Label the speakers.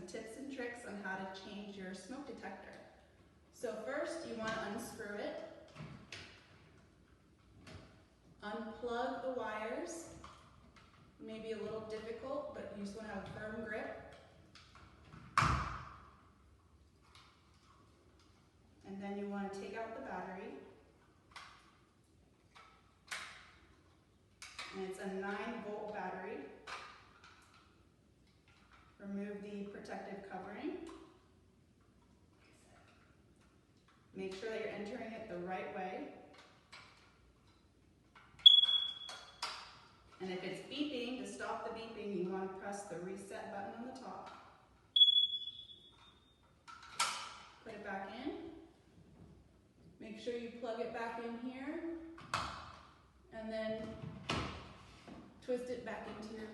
Speaker 1: tips and tricks on how to change your smoke detector. So first, you want to unscrew it. Unplug the wires. Maybe a little difficult, but you just want to have a firm grip. And then you want to take out the battery. And it's a 9-volt battery. Remove the protective covering. Make sure that you're entering it the right way. And if it's beeping, to stop the beeping, you want to press the reset button on the top. Put it back in. Make sure you plug it back in here. And then twist it back into your